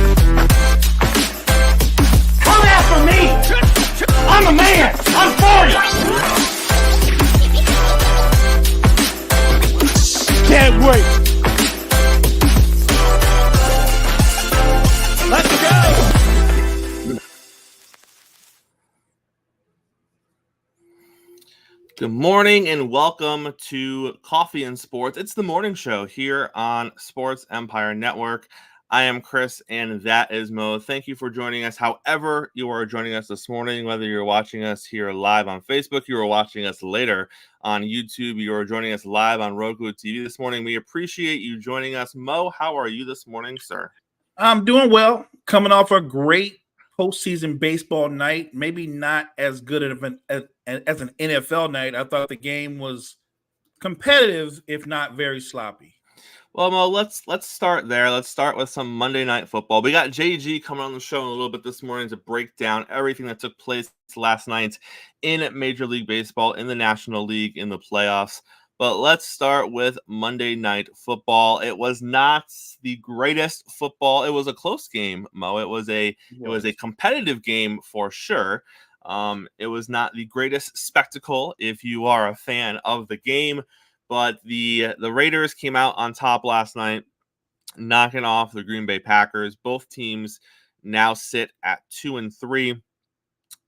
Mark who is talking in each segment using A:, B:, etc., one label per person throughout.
A: Come after me! I'm a man! I'm for you! Can't wait! Let's go!
B: Good morning and welcome to Coffee and Sports. It's the morning show here on Sports Empire Network. I am Chris and that is Mo. Thank you for joining us. However, you are joining us this morning, whether you're watching us here live on Facebook, you are watching us later on YouTube, you are joining us live on Roku TV this morning. We appreciate you joining us. Mo, how are you this morning, sir?
C: I'm doing well. Coming off a great postseason baseball night, maybe not as good as an NFL night. I thought the game was competitive, if not very sloppy.
B: Well, Mo, let's start there. Let's start with some Monday Night Football. We got JG coming on the show in a little bit this morning to break down everything that took place last night in Major League Baseball, in the National League, in the playoffs. But let's start with Monday Night Football. It was not the greatest football. It was a close game, Mo. It was a competitive game for sure. It was not the greatest spectacle if you are a fan of the game, but the Raiders came out on top last night, knocking off the Green Bay Packers. Both teams now sit at 2-3.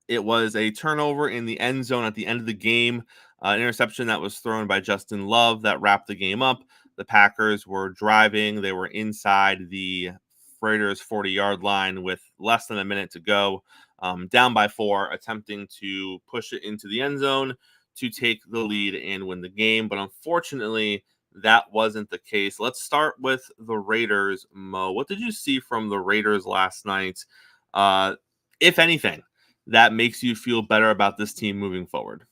B: It was a turnover in the end zone at the end of the game. An interception that was thrown by Justin Love that wrapped the game up. The Packers were driving. They were inside the Raiders' 40-yard line with less than a minute to go, down by 4, attempting to push it into the end zone to take the lead and win the game. But unfortunately, that wasn't the case. Let's start with the Raiders, Mo. What did you see from the Raiders last night, if anything, that makes you feel better about this team moving forward?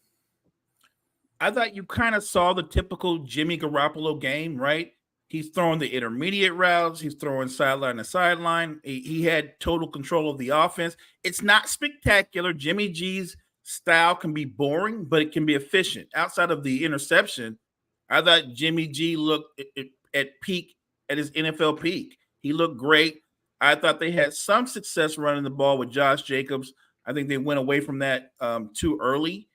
C: I thought you kind of saw the typical Jimmy Garoppolo game, right? He's throwing the intermediate routes. He's throwing sideline to sideline. He had total control of the offense. It's not spectacular. Jimmy G's style can be boring, but it can be efficient. Outside of the interception, I thought Jimmy G looked at his NFL peak. He looked great. I thought they had some success running the ball with Josh Jacobs. I think they went away from that too early.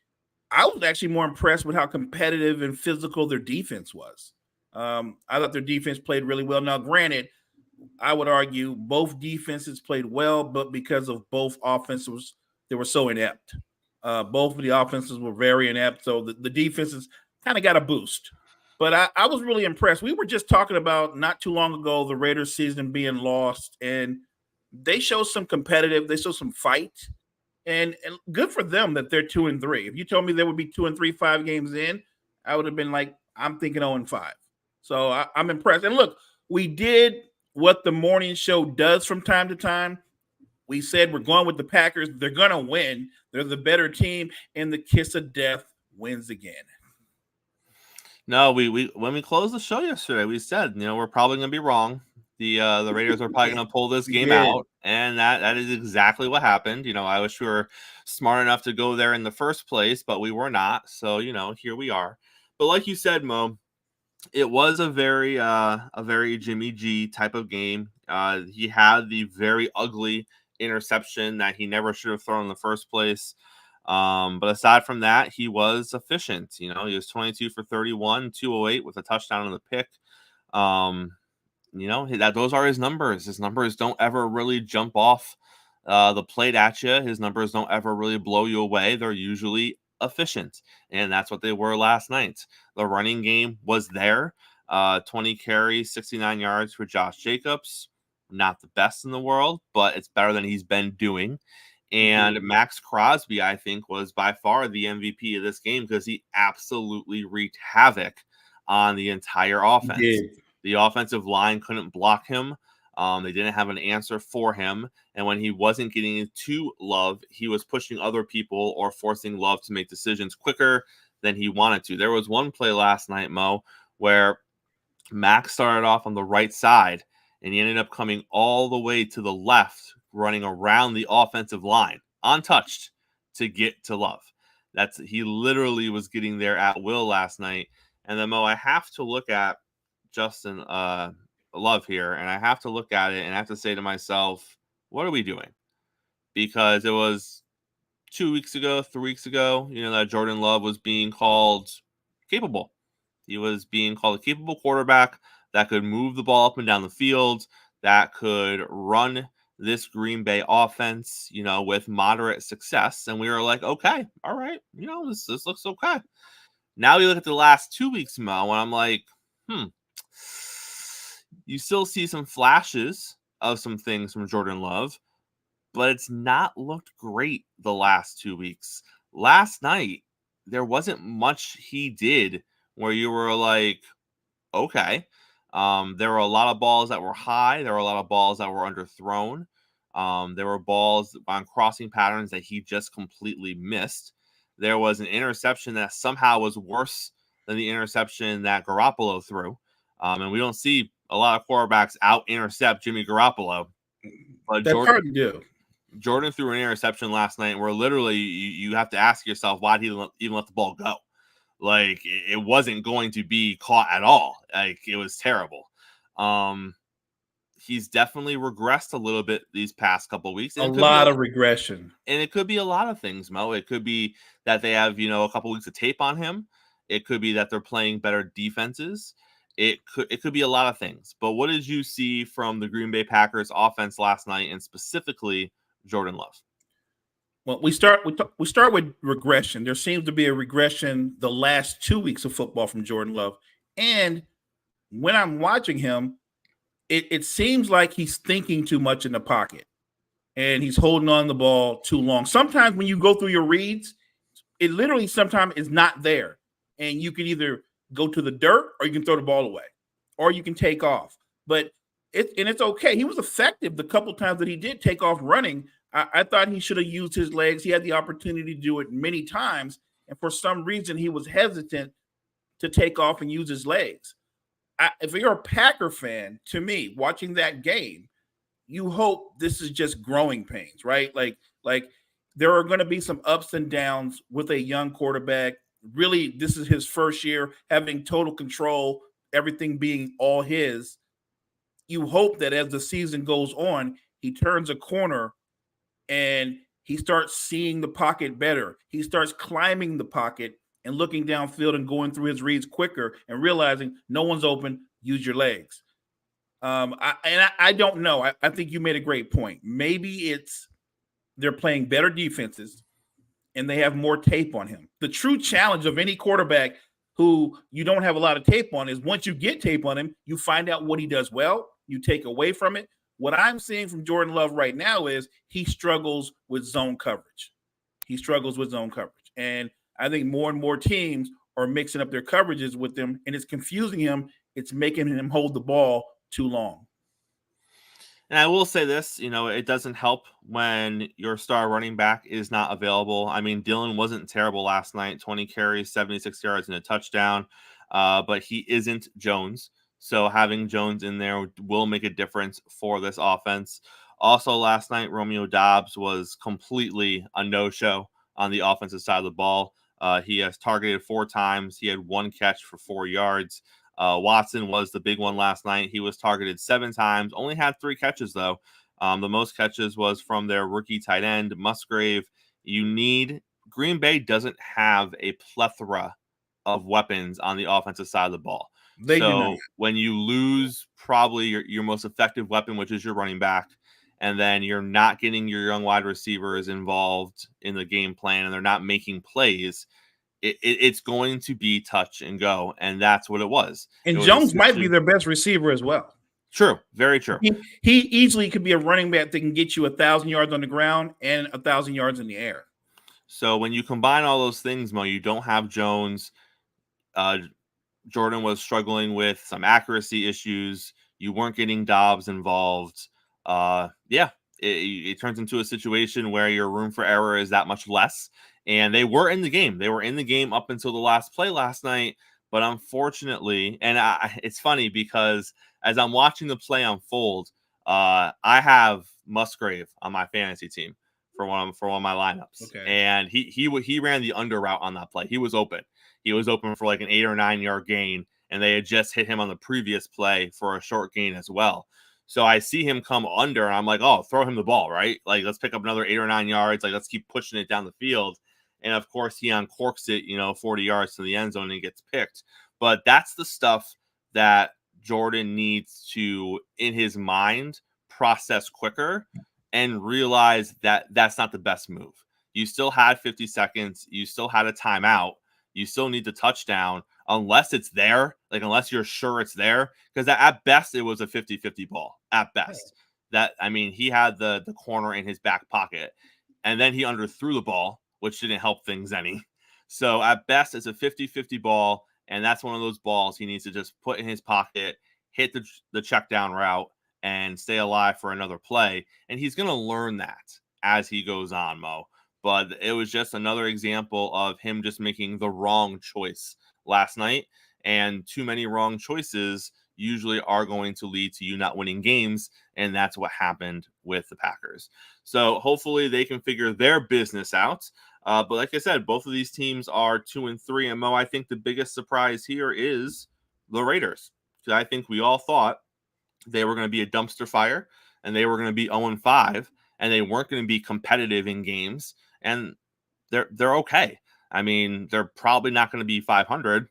C: I was actually more impressed with how competitive and physical their defense was. I thought their defense played really well. Now, granted, I would argue both defenses played well, but because of both offenses, they were so inept. Both of the offenses were very inept, so the defenses kind of got a boost. But I was really impressed. We were just talking about not too long ago the Raiders season being lost, and they showed some competitive. They showed some fight. And good for them that they're 2-3. If you told me they would be 2-3, 5 games in, I would have been like, I'm thinking 0-5. So I'm impressed. And look, we did what the morning show does from time to time. We said we're going with the Packers. They're going to win. They're the better team. And the kiss of death wins again.
B: No, we when we closed the show yesterday, we said, we're probably going to be wrong. The Raiders are probably going to pull this game out, and that is exactly what happened. I wish we were smart enough to go there in the first place, but we were not. So, here we are. But like you said, Mo, it was a very Jimmy G type of game. He had the very ugly interception that he never should have thrown in the first place. But aside from that, he was efficient. He was 22 for 31, 208 with a touchdown on the pick. Those are his numbers. His numbers don't ever really jump off the plate at you. His numbers don't ever really blow you away. They're usually efficient, and that's what they were last night. The running game was there. 20 carries, 69 yards for Josh Jacobs. Not the best in the world, but it's better than he's been doing. And Max Crosby, I think, was by far the MVP of this game because he absolutely wreaked havoc on the entire offense. The offensive line couldn't block him. They didn't have an answer for him. And when he wasn't getting to Love, he was pushing other people or forcing Love to make decisions quicker than he wanted to. There was one play last night, Mo, where Max started off on the right side, and he ended up coming all the way to the left, running around the offensive line, untouched, to get to Love. He literally was getting there at will last night. And then, Mo, I have to look at Justin Love here, and I have to look at it and I have to say to myself, what are we doing? Because it was 2 weeks ago, 3 weeks ago, that Jordan Love was being called capable. He was being called a capable quarterback that could move the ball up and down the field, that could run this Green Bay offense, with moderate success. And we were like, okay, all right, this looks okay. Now we look at the last 2 weeks, Mo, and I'm like, you still see some flashes of some things from Jordan Love, but it's not looked great the last 2 weeks. Last night, there wasn't much he did where you were like, okay. There were a lot of balls that were high. There were a lot of balls that were underthrown. There were balls on crossing patterns that he just completely missed. There was an interception that somehow was worse than the interception that Garoppolo threw. And we don't see a lot of quarterbacks out-intercept Jimmy Garoppolo. But
C: That's hard to do.
B: Jordan threw an interception last night where literally you have to ask yourself, why did he even let the ball go? Like, it wasn't going to be caught at all. Like, it was terrible. He's definitely regressed a little bit these past couple of weeks.
C: A lot of regression.
B: And it could be a lot of things, Mo. It could be that they have, a couple weeks of tape on him. It could be that they're playing better defenses. It could be a lot of things. But what did you see from the Green Bay Packers offense last night, and specifically Jordan Love?
C: Well, we start with regression. There seems to be a regression the last 2 weeks of football from Jordan Love. And when I'm watching him, it seems like he's thinking too much in the pocket and he's holding on the ball too long. Sometimes when you go through your reads, it literally sometimes is not there. And you can either go to the dirt or you can throw the ball away or you can take off. But it's okay. He was effective the couple times that he did take off running. I thought he should have used his legs. He had the opportunity to do it many times. And for some reason, he was hesitant to take off and use his legs. If you're a Packer fan, to me, watching that game, you hope this is just growing pains, right? Like there are going to be some ups and downs with a young quarterback. Really, this is his first year having total control, everything being all his. You hope that as the season goes on, he turns a corner and he starts seeing the pocket better. He starts climbing the pocket and looking downfield and going through his reads quicker and realizing no one's open, use your legs. I don't know. I think you made a great point. Maybe they're playing better defenses and they have more tape on him. The true challenge of any quarterback who you don't have a lot of tape on is once you get tape on him, you find out what he does well, you take away from it. What I'm seeing from Jordan Love right now is he struggles with zone coverage. And I think more and more teams are mixing up their coverages with him, and it's confusing him. It's making him hold the ball too long.
B: And I will say this, it doesn't help when your star running back is not available. I mean, Dillon wasn't terrible last night, 20 carries, 76 yards, and a touchdown, but he isn't Jones. So having Jones in there will make a difference for this offense. Also, last night, Romeo Doubs was completely a no-show on the offensive side of the ball. He has targeted 4 times. He had 1 catch for 4 yards. Watson was the big one last night. He was targeted 7 times, only had 3 catches, though. The most catches was from their rookie tight end, Musgrave. Green Bay doesn't have a plethora of weapons on the offensive side of the ball. So when you lose probably your most effective weapon, which is your running back, and then you're not getting your young wide receivers involved in the game plan and they're not making plays, it's going to be touch and go. And that's what it was.
C: And Jones might be their best receiver as well.
B: True. Very true.
C: He easily could be a running back that can get you 1,000 yards on the ground and 1,000 yards in the air.
B: So when you combine all those things, Mo, you don't have Jones. Jordan was struggling with some accuracy issues. You weren't getting Doubs involved. It turns into a situation where your room for error is that much less. And they were in the game. They were in the game up until the last play last night. But unfortunately, and it's funny because as I'm watching the play unfold, I have Musgrave on my fantasy team for one of my lineups.
C: Okay.
B: And he ran the under route on that play. He was open. He was open for like an 8 or 9 yard gain, and they had just hit him on the previous play for a short gain as well. So I see him come under, and I'm like, oh, throw him the ball, right? Like, let's pick up another 8 or 9 yards. Like, let's keep pushing it down the field. And, of course, he uncorks it, 40 yards to the end zone and gets picked. But that's the stuff that Jordan needs to, in his mind, process quicker and realize that that's not the best move. You still had 50 seconds. You still had a timeout. You still need the touchdown unless it's there, like unless you're sure it's there, because at best it was a 50-50 ball at best. He had the corner in his back pocket, and then he underthrew the ball, which didn't help things any. So at best it's a 50-50 ball, and that's one of those balls he needs to just put in his pocket, hit the check down route, and stay alive for another play. And he's going to learn that as he goes on, Mo. But it was just another example of him just making the wrong choice last night. And too many wrong choices usually are going to lead to you not winning games. And that's what happened with the Packers. So hopefully they can figure their business out. But like I said, both of these teams are 2-3. And Mo, I think the biggest surprise here is the Raiders. Because I think we all thought they were going to be a dumpster fire and they were going to be 0-5 and they weren't going to be competitive in games. And they're okay. I mean, they're probably not going to be 500,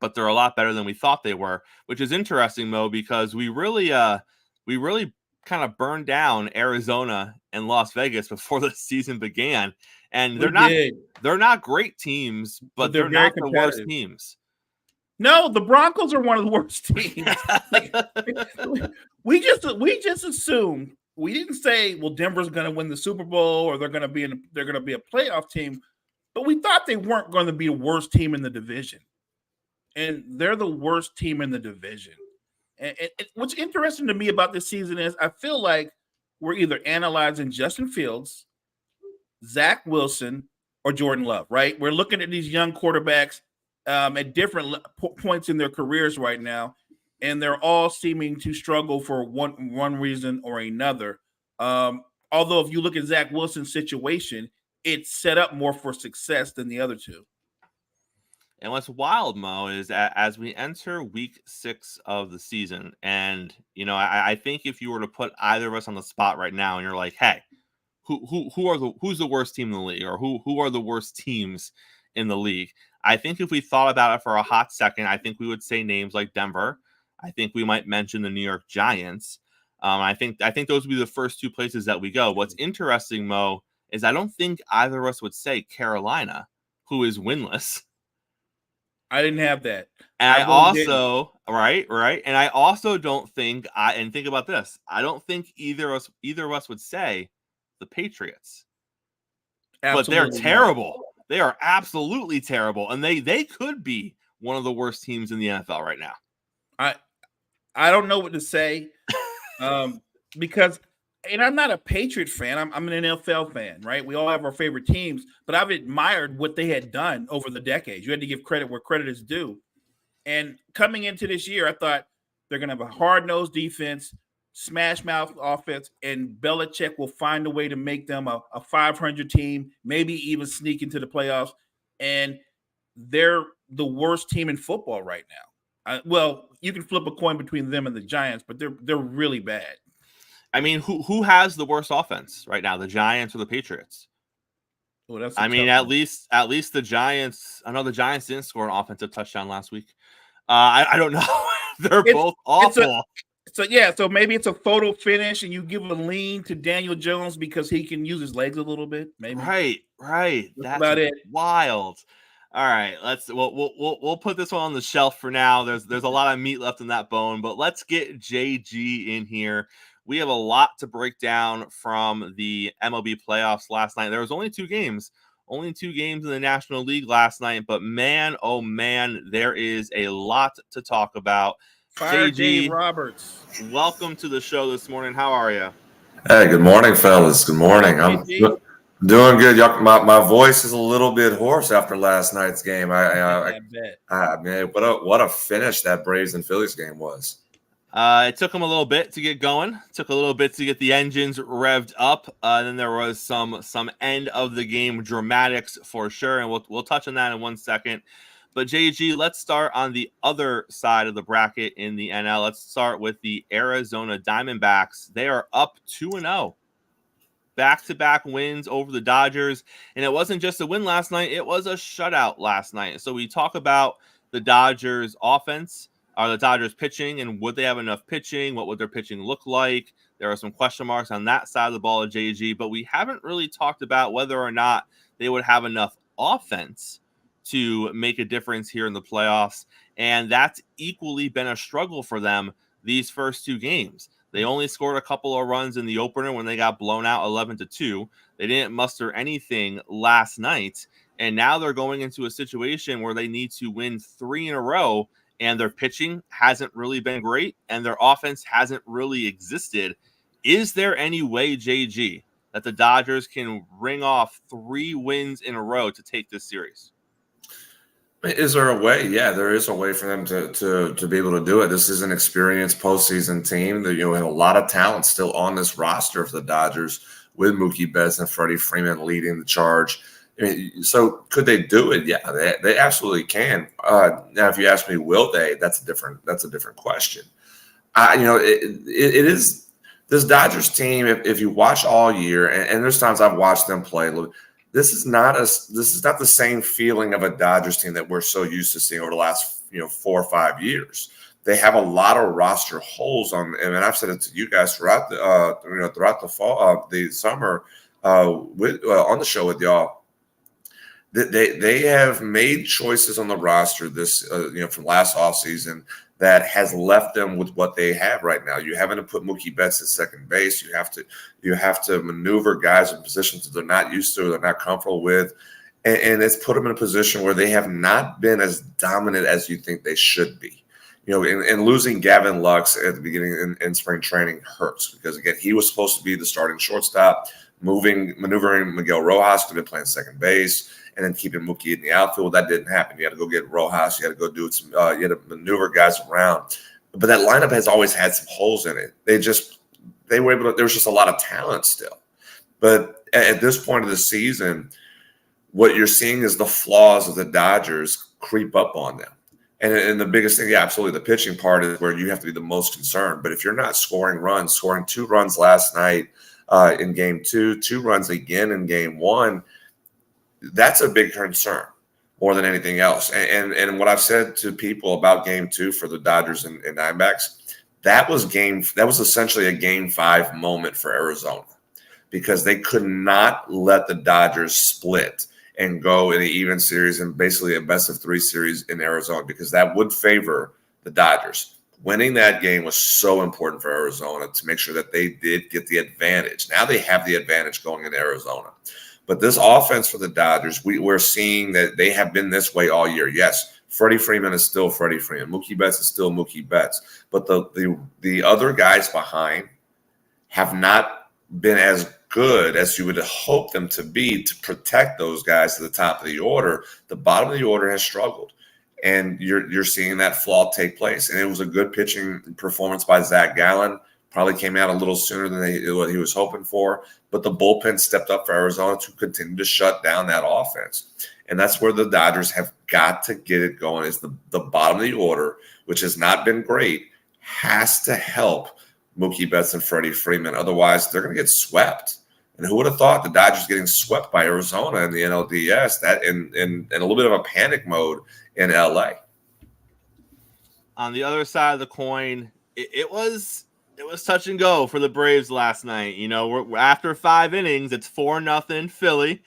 B: but they're a lot better than we thought they were, which is interesting, Mo, because we really kind of burned down Arizona and Las Vegas before the season began. And they're not great teams, but they're not the worst teams.
C: No, the Broncos are one of the worst teams. we just assumed. We didn't say, well, Denver's going to win the Super Bowl or they're going to be a playoff team, but we thought they weren't going to be the worst team in the division, and they're the worst team in the division. And what's interesting to me about this season is I feel like we're either analyzing Justin Fields, Zach Wilson, or Jordan Love. Right? We're looking at these young quarterbacks at different points in their careers right now. And they're all seeming to struggle for one reason or another. Although if you look at Zach Wilson's situation, it's set up more for success than the other two.
B: And what's wild, Mo, is as we enter week 6 of the season, and I think if you were to put either of us on the spot right now, and you're like, hey, who's the worst team in the league, or who are the worst teams in the league? I think if we thought about it for a hot second, I think we would say names like Denver. I think we might mention the New York Giants. I think those would be the first two places that we go. What's interesting, Mo, is I don't think either of us would say Carolina, who is winless.
C: I didn't have that.
B: And I also, right. And I also don't think, and think about this, I don't think either of us would say the Patriots. Absolutely. But they're terrible. They are absolutely terrible. And they could be one of the worst teams in the NFL right now.
C: I don't know what to say because, and I'm not a Patriot fan. I'm an NFL fan, right? We all have our favorite teams, but I've admired what they had done over the decades. You had to give credit where credit is due. And coming into this year, I thought they're going to have a hard-nosed defense, smash-mouth offense, and Belichick will find a way to make them a 500 team, maybe even sneak into the playoffs. And they're the worst team in football right now. Well, you can flip a coin between them and the Giants, but they're really bad.
B: I mean, who has the worst offense right now, the Giants or the Patriots?
C: Well,
B: at least the Giants. I know the Giants didn't score an offensive touchdown last week. I don't know. They're both awful.
C: So maybe it's a photo finish, and you give a lean to Daniel Jones because he can use his legs a little bit. Maybe.
B: Right. That's about it. Wild. All right, we'll put this one on the shelf for now. There's a lot of meat left in that bone, but let's get JG in here. We have a lot to break down from the MLB playoffs last night. There was only two games in the National League last night, but man, oh man, there is a lot to talk about.
C: Fire
B: JG,
C: Dave Roberts,
B: welcome to the show this morning. How are you?
D: Hey, good morning, fellas. Good morning. I'm doing good. My voice is a little bit hoarse after last night's game. I bet. Man, what a finish that Braves and Phillies game was.
B: It took them a little bit to get going. Took a little bit to get the engines revved up. Then there was some end of the game dramatics for sure, and we'll touch on that in 1 second. But JG, let's start on the other side of the bracket in the NL. Let's start with the Arizona Diamondbacks. They are up 2-0. Back-to-back wins over the Dodgers. And it wasn't just a win last night, it was a shutout last night. So we talk about the Dodgers offense, or the Dodgers pitching, and would they have enough pitching? What would their pitching look like? There are some question marks on that side of the ball of JG, but we haven't really talked about whether or not they would have enough offense to make a difference here in the playoffs. And that's equally been a struggle for them these first two games. They only scored a couple of runs in the opener when they got blown out 11-2. They didn't muster anything last night. And now they're going into a situation where they need to win 3 in a row, and their pitching hasn't really been great, and their offense hasn't really existed. Is there any way, JG, that the Dodgers can ring off 3 wins in a row to take this series?
D: Is there a way? Yeah, there is a way for them to be able to do it. This is an experienced postseason team. That have a lot of talent still on this roster for the Dodgers, with Mookie Betts and Freddie Freeman leading the charge. So could they do it? Yeah, they absolutely can. Now, if you ask me, will they? That's a different question. It is this Dodgers team. If you watch all year, and there's times I've watched them play. This is not the same feeling of a Dodgers team that we're so used to seeing over the last 4 or 5 years. They have a lot of roster holes on, and I've said it to you guys throughout the fall, the summer, on the show with y'all. They have made choices on the roster this from last offseason that has left them with what they have right now. You having to put Mookie Betts at second base. You have to maneuver guys in positions that they're not used to, they're not comfortable with, and it's put them in a position where they have not been as dominant as you think they should be. And losing Gavin Lux at the beginning in spring training hurts, because again, he was supposed to be the starting shortstop, maneuvering Miguel Rojas to be playing second base, and then keeping Mookie in the outfield. That didn't happen. You had to go get Rojas. You had to go do some. You had to maneuver guys around. But that lineup has always had some holes in it. They were able to. There was just a lot of talent still. But at this point of the season, what you're seeing is the flaws of the Dodgers creep up on them. And the biggest thing, yeah, absolutely, the pitching part is where you have to be the most concerned. But if you're not scoring 2 runs last night in game 2, 2 runs again in game 1. That's a big concern more than anything else. And what I've said to people about game 2 for the Dodgers and Diamondbacks, that was essentially a game 5 moment for Arizona, because they could not let the Dodgers split and go in an even series and basically a best of 3 series in Arizona, because that would favor the Dodgers. Winning that game was so important for Arizona to make sure that they did get the advantage. Now they have the advantage going into Arizona. But this offense for the Dodgers, we're seeing that they have been this way all year. Yes, Freddie Freeman is still Freddie Freeman. Mookie Betts is still Mookie Betts. But the other guys behind have not been as good as you would hope them to be to protect those guys to the top of the order. The bottom of the order has struggled. And you're seeing that flaw take place. And it was a good pitching performance by Zach Gallen. Probably came out a little sooner than what he was hoping for. But the bullpen stepped up for Arizona to continue to shut down that offense. And that's where the Dodgers have got to get it going, is the bottom of the order, which has not been great, has to help Mookie Betts and Freddie Freeman. Otherwise, they're going to get swept. And who would have thought the Dodgers getting swept by Arizona in the NLDS, that in a little bit of a panic mode in LA.
B: On the other side of the coin, it was touch and go for the Braves last night. We're after 5 innings, it's 4-0 Philly.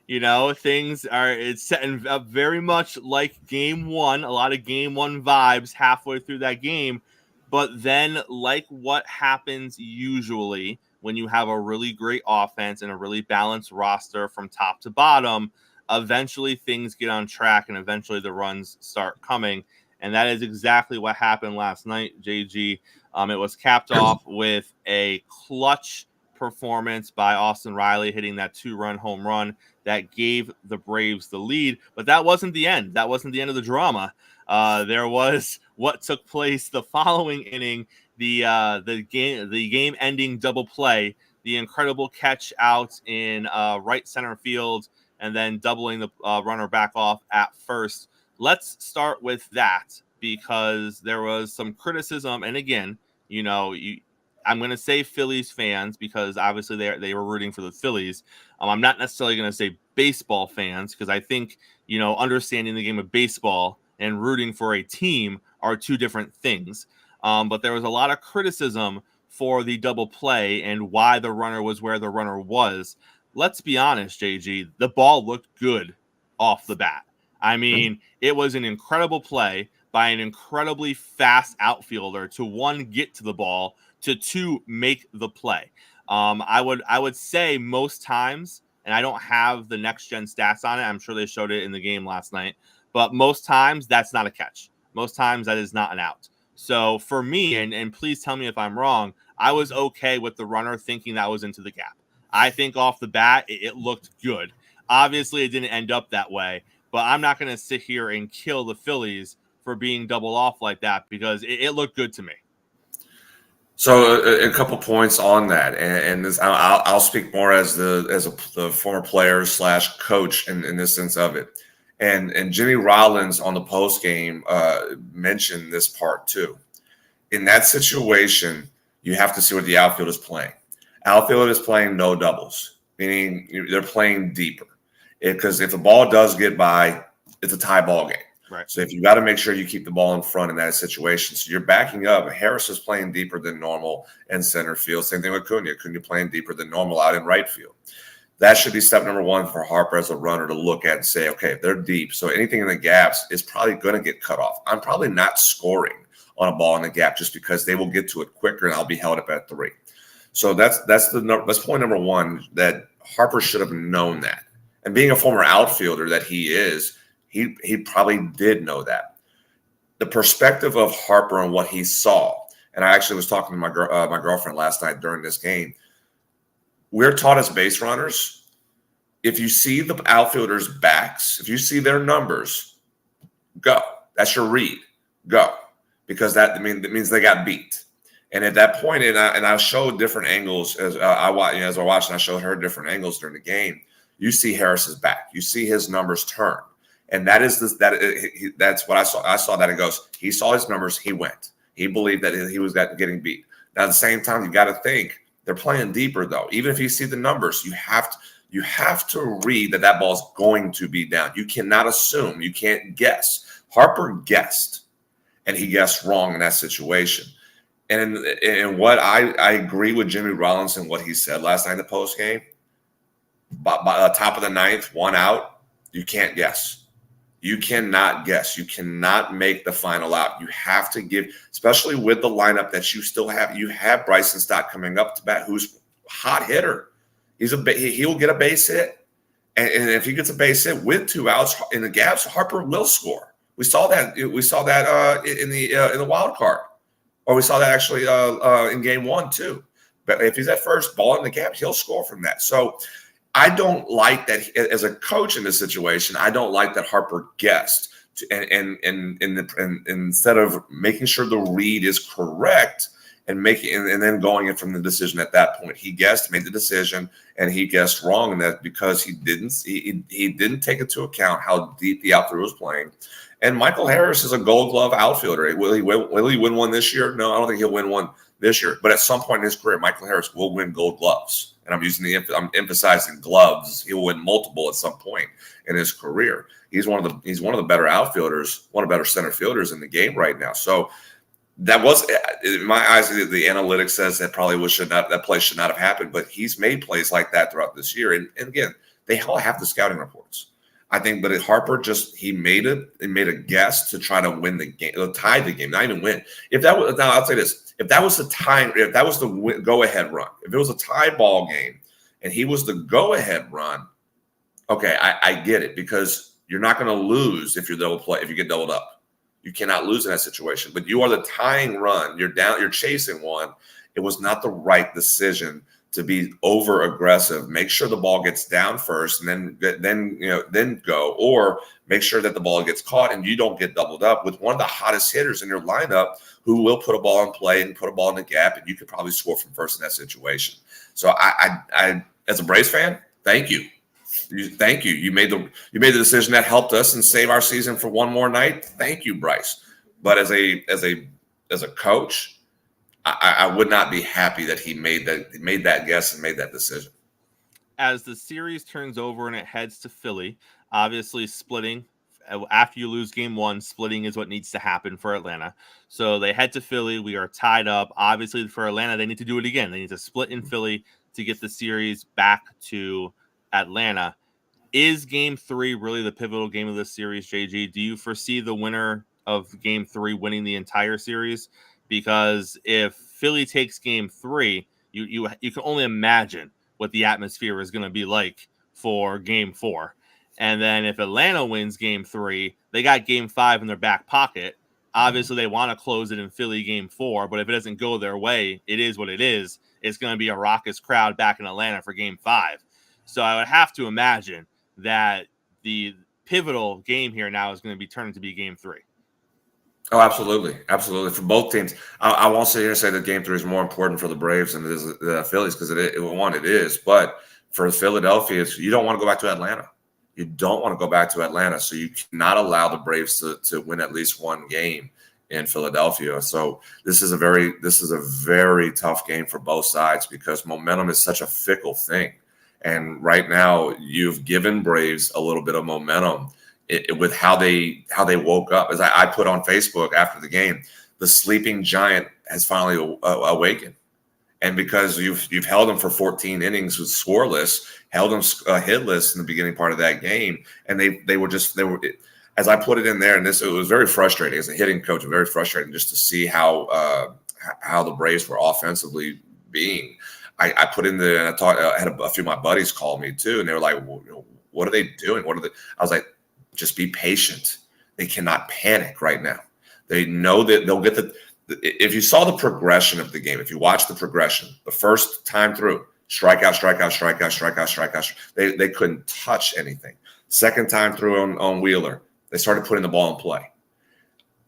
B: It's setting up very much like game 1, a lot of game 1 vibes halfway through that game. But then, like what happens usually when you have a really great offense and a really balanced roster from top to bottom, eventually things get on track and eventually the runs start coming. And that is exactly what happened last night, JG. It was capped off with a clutch performance by Austin Riley, hitting that 2-run home run that gave the Braves the lead. But that wasn't the end. That wasn't the end of the drama. There was what took place the following inning, the game-ending double play, the incredible catch out in right center field, and then doubling the runner back off at first let's start with that because there was some criticism. And again, I'm going to say Phillies fans because obviously they were rooting for the Phillies. I'm not necessarily going to say baseball fans because I think, understanding the game of baseball and rooting for a team are two different things. But there was a lot of criticism for the double play and why the runner was where the runner was. Let's be honest, JG, the ball looked good off the bat. I mean, it was an incredible play by an incredibly fast outfielder to, one, get to the ball, to, two, make the play. I would say most times, and I don't have the next gen stats on it, I'm sure they showed it in the game last night, but most times that's not a catch. Most times that is not an out. So for me, and please tell me if I'm wrong, I was okay with the runner thinking that was into the gap. I think off the bat, it looked good. Obviously, it didn't end up that way, but I'm not going to sit here and kill the Phillies for being double off like that because it looked good to me.
D: So a couple points on that, and this, I'll speak more as the former player / coach in this sense of it. And Jimmy Rollins on the post game mentioned this part too. In that situation, you have to see what the outfield is playing. Outfield is playing no doubles, meaning they're playing deeper. Because if the ball does get by, it's a tie ball game.
B: Right.
D: So if you got to make sure you keep the ball in front in that situation. So you're backing up. Harris is playing deeper than normal in center field. Same thing with Cunha. Cunha playing deeper than normal out in right field. That should be step number one for Harper as a runner to look at and say, okay, they're deep. So anything in the gaps is probably going to get cut off. I'm probably not scoring on a ball in the gap just because they will get to it quicker and I'll be held up at 3. So that's point number one, that Harper should have known that. And being a former outfielder that he is, he probably did know that. The perspective of Harper and what he saw, and I actually was talking to my girlfriend last night during this game. We're taught as base runners, if you see the outfielders' backs, if you see their numbers, go. That's your read. Go. Because that means they got beat. And at that point, and I showed different angles as I watched, and I showed her different angles during the game. You see Harris's back. You see his numbers turn. And that's what I saw. I saw that. It goes, he saw his numbers. He went. He believed that he was getting beat. Now, at the same time, you got to think they're playing deeper, though. Even if you see the numbers, you have to read that ball's going to be down. You cannot assume. You can't guess. Harper guessed, and he guessed wrong in that situation. And what I agree with Jimmy Rollins and what he said last night in the post game. By the top of the 9th, 1 out, you can't guess. You cannot guess. You cannot make the final out. You have to give, especially with the lineup that you still have. You have Bryson Stott coming up to bat, who's a hot hitter. He'll get a base hit, and if he gets a base hit with 2 outs in the gaps, Harper will score. We saw that. In the wild card, or we saw that actually in game 1 too. But if he's at first, ball in the gap, he'll score from that. So. I don't like that as a coach in this situation. I don't like that Harper guessed, and instead of making sure the read is correct and then going in from the decision at that point, he guessed, made the decision, and he guessed wrong in that because he didn't take into account how deep the outfielder was playing. And Michael Harris is a Gold Glove outfielder. Will he win one this year? No, I don't think he'll win one this year. But at some point in his career, Michael Harris will win Gold Gloves. And I'm emphasizing gloves. He will win multiple at some point in his career. He's one of the better outfielders, one of the better center fielders in the game right now. So that was, in my eyes, the analytics says that that play should not have happened. But he's made plays like that throughout this year. And again, they all have the scouting reports. I think, but Harper he made a guess to try to win the game, to tie the game, not even win. Now I'll say this: if that was the go-ahead run, if it was a tie ball game, and he was the go-ahead run, okay, I get it, because you're not going to lose if you get doubled up. You cannot lose in that situation. But you are the tying run. You're down. You're chasing one. It was not the right decision to be over aggressive. Make sure the ball gets down first, and then go, or make sure that the ball gets caught and you don't get doubled up with one of the hottest hitters in your lineup who will put a ball in play and put a ball in the gap, and you could probably score from first in that situation. So I as a Braves fan, thank you Thank you. You made the decision that helped us and save our season for one more night. Thank you, Bryce. But as a coach, I would not be happy that he made that guess and made that decision.
B: As the series turns over and it heads to Philly, obviously splitting after you lose game one, splitting is what needs to happen for Atlanta. So they head to Philly. We are tied up. Obviously for Atlanta, they need to do it again. They need to split in Philly to get the series back to Atlanta. Is game 3 really the pivotal game of this series, JG? Do you foresee the winner of game 3 winning the entire series? Because if Philly takes game 3, you can only imagine what the atmosphere is going to be like for game 4. And then if Atlanta wins game 3, they got game 5 in their back pocket. Obviously, they want to close it in Philly game 4, but if it doesn't go their way, it is what it is. It's going to be a raucous crowd back in Atlanta for game 5. So I would have to imagine that the pivotal game here now is going to be turned to be game 3.
D: Oh, absolutely. Absolutely. For both teams. I won't sit here and say that game 3 is more important for the Braves than it is the Phillies, because it is. But for Philadelphia, you don't want to go back to Atlanta. You don't want to go back to Atlanta. So you cannot allow the Braves to win at least one game in Philadelphia. So this is a very tough game for both sides, because momentum is such a fickle thing. And right now, you've given Braves a little bit of momentum with how they woke up. As I put on Facebook after the game, the sleeping giant has finally awakened. And because you've held them for 14 innings with scoreless, held them hitless in the beginning part of that game, and they were as I put it in there, and it was very frustrating as a hitting coach, very frustrating just to see how the Braves were offensively being. I put in the, and I had a few of my buddies call me too, and they were like, well, "What are they doing? I was like, "Just be patient. They cannot panic right now. They know that they'll get the." If you saw the progression of the game, if you watch the progression, the first time through, strikeout, strikeout, strikeout, strikeout, strikeout, they couldn't touch anything. Second time through on Wheeler, they started putting the ball in play.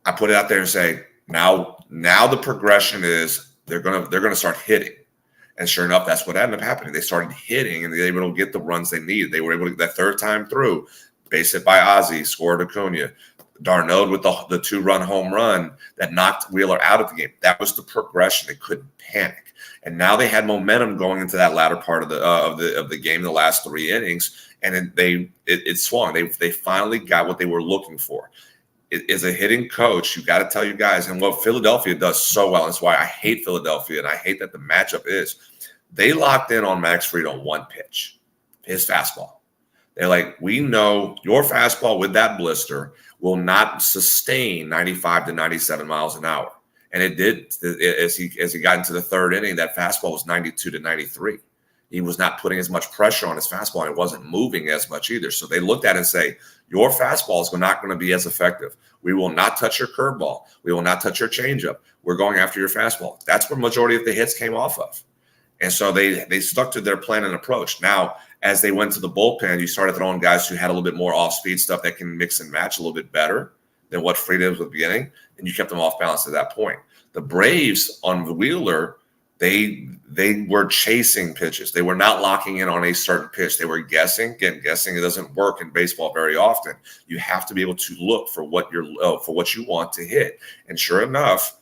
D: I put it out there and say, now the progression is they're gonna start hitting. And sure enough, that's what ended up happening. They started hitting, and they were able to get the runs they needed. They were able to, that third time through, base hit by Ozzie, scored Acuna. Darnold with the 2-run home run that knocked Wheeler out of the game. That was the progression. They couldn't panic, and now they had momentum going into that latter part of the game, the last 3 innings, and then it swung. They finally got what they were looking for. As a hitting coach, you got to tell your guys, and what Philadelphia does so well. That's why I hate Philadelphia, and I hate that the matchup is they locked in on Max Fried on one pitch, his fastball. They're like, we know your fastball with that blister will not sustain 95 to 97 miles an hour. And it did. As he got into the third inning, that fastball was 92 to 93. He was not putting as much pressure on his fastball, and it wasn't moving as much either. So they looked at it and say, your fastball is not going to be as effective. We will not touch your curveball. We will not touch your changeup. We're going after your fastball. That's where the majority of the hits came off of. And so they stuck to their plan and approach. Now, as they went to the bullpen, you started throwing guys who had a little bit more off-speed stuff that can mix and match a little bit better than what Fried was at the beginning, and you kept them off balance at that point. The Braves on Wheeler, they were chasing pitches. They were not locking in on a certain pitch. They were guessing. Again, guessing it doesn't work in baseball very often. You have to be able to look for what you want to hit. And sure enough,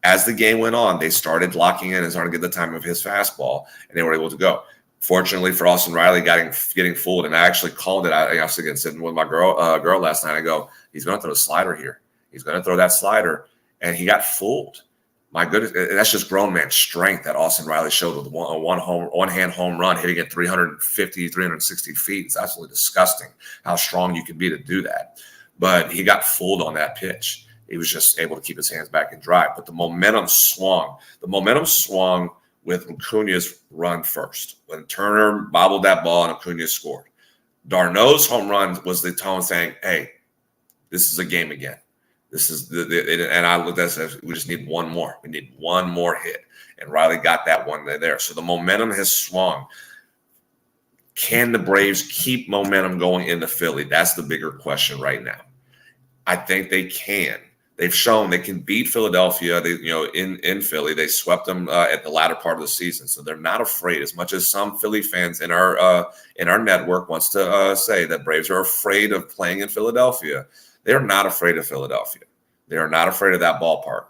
D: as the game went on, they started locking in and started to get the time of his fastball, and they were able to go. Fortunately for Austin Riley, getting fooled, and I actually called it. I was again sitting with my girl last night. I go, he's going to throw a slider here. He's going to throw that slider, and he got fooled. My goodness, that's just grown man strength that Austin Riley showed with a one-hand home run, hitting it 350, 360 feet. It's absolutely disgusting how strong you can be to do that. But he got fooled on that pitch. He was just able to keep his hands back and dry. But the momentum swung. With Acuna's run first. When Turner bobbled that ball and Acuna scored. Darno's home run was the tone saying, hey, this is a game again. This is and I looked at it and said, we just need one more. We need one more hit. And Riley got that one there. So the momentum has swung. Can the Braves keep momentum going into Philly? That's the bigger question right now. I think they can. They've shown they can beat Philadelphia. They, in Philly, they swept them at the latter part of the season, so they're not afraid. As much as some Philly fans in our network wants to say that Braves are afraid of playing in Philadelphia, they are not afraid of Philadelphia. They are not afraid of that ballpark.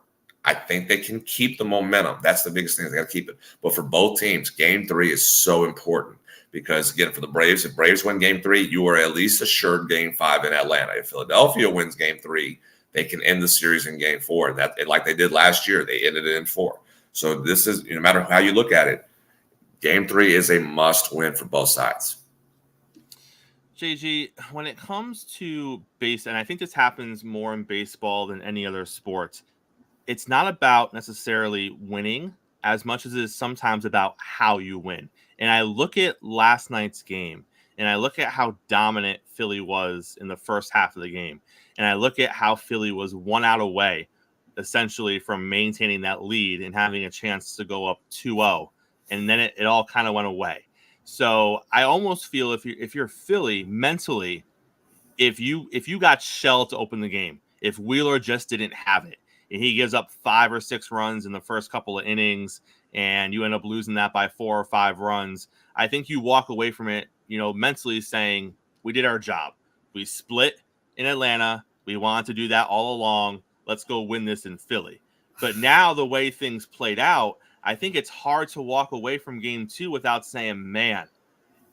D: I think they can keep the momentum. That's the biggest thing. They got to keep it. But for both teams, Game 3 is so important because, again, for the Braves, if Braves win Game 3, you are at least assured Game 5 in Atlanta. If Philadelphia wins Game 3, they can end the series in Game 4. And that, like they did last year, they ended it in 4. So this is, no matter how you look at it, Game 3 is a must-win for both sides.
B: JG, when it comes to base, and I think this happens more in baseball than any other sport, it's not about necessarily winning as much as it is sometimes about how you win. And I look at last night's game, and I look at how dominant Philly was in the first half of the game. And I look at how Philly was 1 out away, essentially, from maintaining that lead and having a chance to go up 2-0. And then it all kind of went away. So I almost feel if you're Philly mentally, if you got shelled to open the game, if Wheeler just didn't have it, and he gives up 5 or 6 runs in the first couple of innings, and you end up losing that by 4 or 5 runs, I think you walk away from it, mentally saying, we did our job. We split in Atlanta. We wanted to do that all along. Let's go win this in Philly. But now the way things played out, I think it's hard to walk away from Game 2 without saying, man,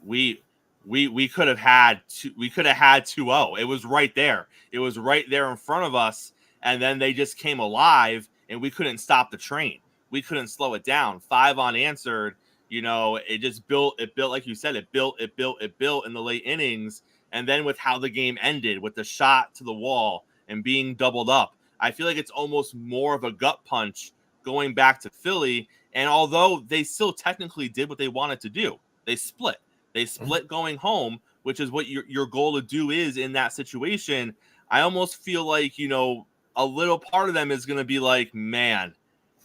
B: we could have had 2-0. It was right there. It was right there in front of us. And then they just came alive and we couldn't stop the train. We couldn't slow it down. 5 unanswered, it just built, like you said, it built in the late innings. And then with how the game ended, with the shot to the wall and being doubled up, I feel like it's almost more of a gut punch going back to Philly. And although they still technically did what they wanted to do, they split going home, which is what your goal to do is in that situation. I almost feel like, a little part of them is going to be like, man,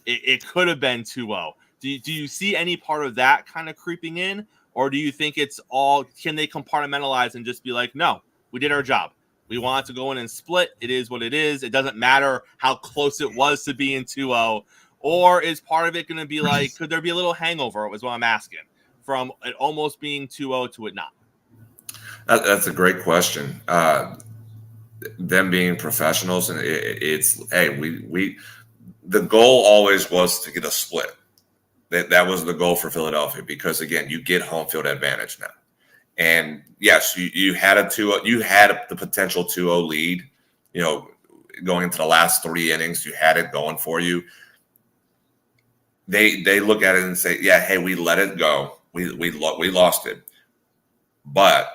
B: it could have been 2-0. Do you see any part of that kind of creeping in? Or do you think it's all, can they compartmentalize and just be like, no, we did our job. We wanted to go in and split. It is what it is. It doesn't matter how close it was to being 2-0. Or is part of it going to be like, could there be a little hangover, is what I'm asking, from it almost being 2-0 to it not?
D: That's a great question. Them being professionals, and the goal always was to get a split. That was the goal for Philadelphia because, again, you get home field advantage now. And yes, you had you had the potential 2-0 lead, going into the last 3 innings, you had it going for you. They look at it and say, yeah, hey, we let it go. We lost it. But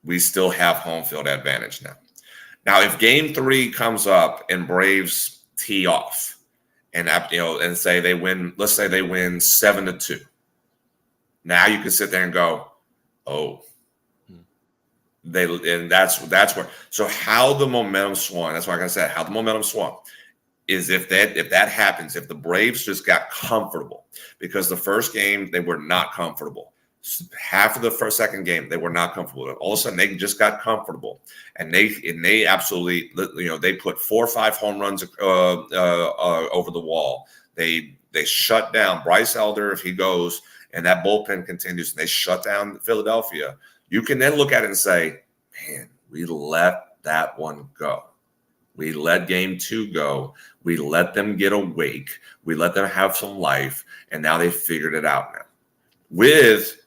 D: we still have home field advantage now. Now, if Game 3 comes up and Braves tee off and say they win, let's say they win 7-2. Now you can sit there and go, oh, and that's where. So how the momentum swung. That's why I said how the momentum swung is if that happens, if the Braves just got comfortable, because the first game they were not comfortable. Half of the second game they were not comfortable. All of a sudden they just got comfortable, and they absolutely, they put 4 or 5 home runs over the wall. They shut down Bryce Elder if he goes, and that bullpen continues, and they shut down Philadelphia. You can then look at it and say, man, we let that one go. We let Game 2 go. We let them get awake. We let them have some life, and now they figured it out now. With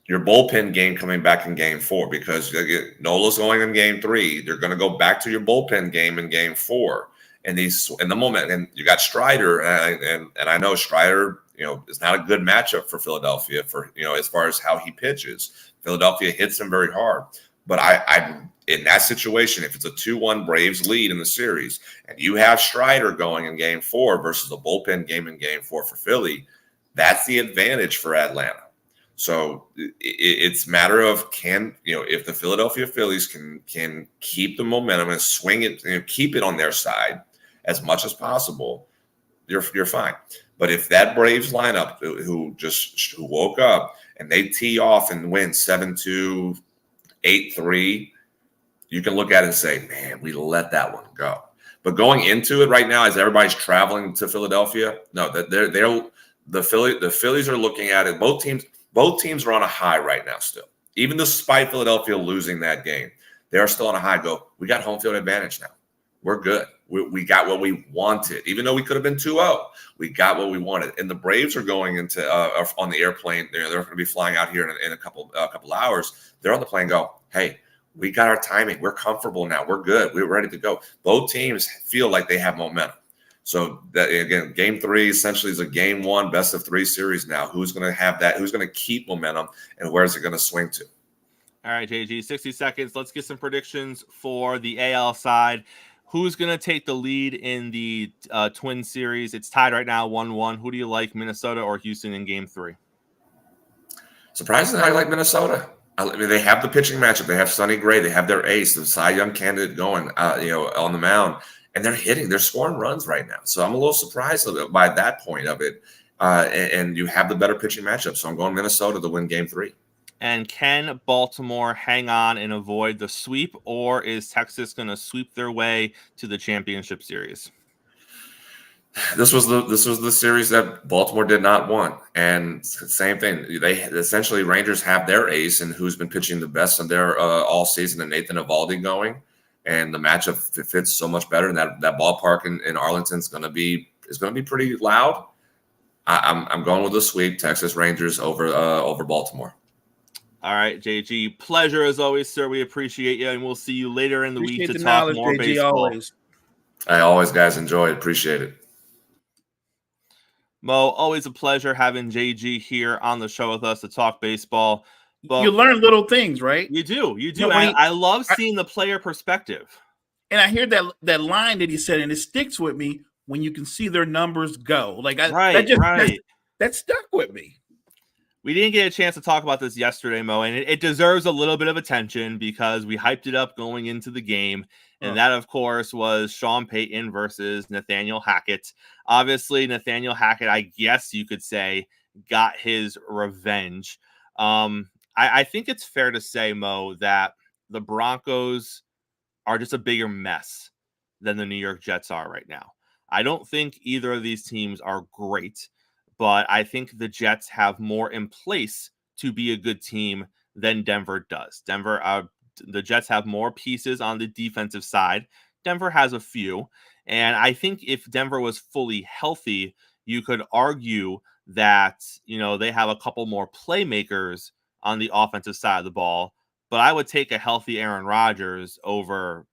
D: your bullpen game coming back in Game 4, because Nola's going in Game 3. They're going to go back to your bullpen game in Game 4. And in the moment, and you got Strider, and I know Strider, is not a good matchup for Philadelphia for, as far as how he pitches. Philadelphia hits him very hard. But I in that situation, if it's a 2-1 Braves lead in the series, and you have Strider going in Game 4 versus a bullpen game in Game 4 for Philly, that's the advantage for Atlanta. So it's a matter of if the Philadelphia Phillies can keep the momentum and swing it, keep it on their side as much as possible, you're fine. But if that Braves lineup who woke up and they tee off and win 7-2, 8-3, you can look at it and say, man, we let that one go. But going into it right now, as everybody's traveling to Philadelphia, no, that the Phillies are looking at it. Both teams are on a high right now still. Even despite Philadelphia losing that game, they are still on a high. We got home field advantage now. We're good. We got what we wanted. Even though we could have been 2-0, we got what we wanted. And the Braves are going into on the airplane. They're going to be flying out here in a couple hours. They're on the plane. Hey, we got our timing. We're comfortable now. We're good. We're ready to go. Both teams feel like they have momentum. So that, again, game 3 essentially is a game 1 best of 3 series now. Who's going to have that? Who's going to keep momentum, and where is it going to swing to?
B: All right, JG, 60 seconds. Let's get some predictions for the AL side. Who's going to take the lead in the Twin Series? It's tied right now, 1-1. Who do you like, Minnesota or Houston in game 3?
D: Surprisingly, I like Minnesota. I mean, they have the pitching matchup. They have Sonny Gray. They have their ace, the Cy Young candidate going, on the mound. And they're hitting. They're scoring runs right now. So I'm a little surprised by that point of it. And you have the better pitching matchup. So I'm going Minnesota to win game 3.
B: And can Baltimore hang on and avoid the sweep, or is Texas going to sweep their way to the championship series?
D: This was the series that Baltimore did not want, and same thing. They essentially Rangers have their ace and who's been pitching the best of their all season, and Nathan Eovaldi going, and the matchup fits so much better. And that ballpark in Arlington is going to be pretty loud. I'm going with the sweep, Texas Rangers over Baltimore.
B: All right, JG, pleasure as always, sir. We appreciate you, and we'll see you later in the week to talk more
C: JG,
B: baseball.
D: I always, guys, enjoy it. Appreciate it.
B: Mo, always a pleasure having JG here on the show with us to talk baseball. But
C: you learn little things, right?
B: You do. I love seeing the player perspective.
C: And I hear that line that he said, and it sticks with me when you can see their numbers go. That stuck with me.
B: We didn't get a chance to talk about this yesterday, Mo, and it deserves a little bit of attention because we hyped it up going into the game. And that, of course, was Sean Payton versus Nathaniel Hackett. Obviously, Nathaniel Hackett, I guess you could say, got his revenge. I think it's fair to say, Mo, that the Broncos are just a bigger mess than the New York Jets are right now. I don't think either of these teams are great, but I think the Jets have more in place to be a good team than Denver does. The Jets have more pieces on the defensive side. Denver has a few. And I think if Denver was fully healthy, you could argue that, they have a couple more playmakers on the offensive side of the ball. But I would take a healthy Aaron Rodgers over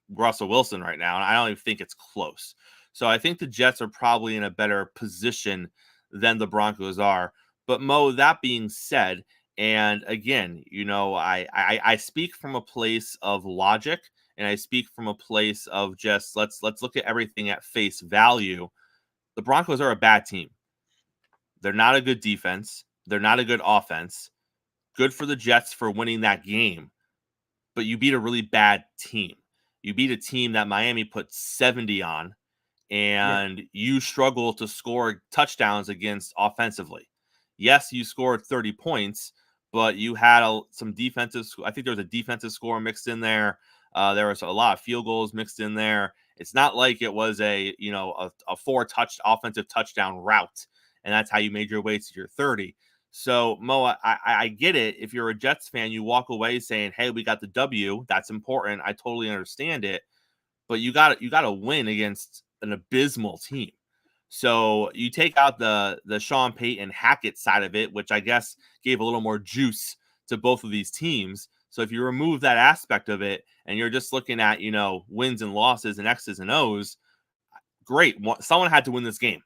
B: Russell Wilson right now. And I don't even think it's close. So I think the Jets are probably in a better position than the Broncos are. But Mo, that being said, and again, I speak from a place of logic, and I speak from a place of just let's look at everything at face value. The Broncos are a bad team. They're not a good defense. They're not a good offense. Good for the Jets for winning that game, but you beat a really bad team. You beat a team that Miami put 70 on, and you struggle to score touchdowns against offensively. Yes, you scored 30 points, but you had some defensive. I think there was a defensive score mixed in there. There was a lot of field goals mixed in there. It's not like it was a 4-touch offensive touchdown route, and that's how you made your way to your 30. So, Mo, I get it. If you're a Jets fan, you walk away saying, hey, we got the W. That's important. I totally understand it. But you got to win against an abysmal team. So you take out the Sean Payton Hackett side of it, which I guess gave a little more juice to both of these teams. So if you remove that aspect of it and you're just looking at, wins and losses and X's and O's, great. Someone had to win this game.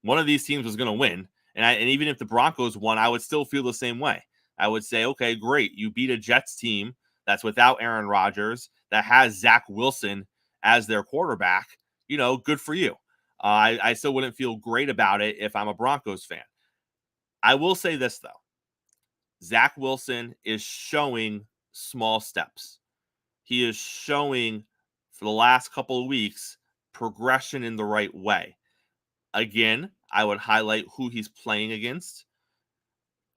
B: One of these teams was going to win. And even if the Broncos won, I would still feel the same way. I would say, okay, great. You beat a Jets team that's without Aaron Rodgers, that has Zach Wilson as their quarterback. Good for you. I still wouldn't feel great about it if I'm a Broncos fan. I will say this, though. Zach Wilson is showing small steps. He is showing, for the last couple of weeks, progression in the right way. Again, I would highlight who he's playing against.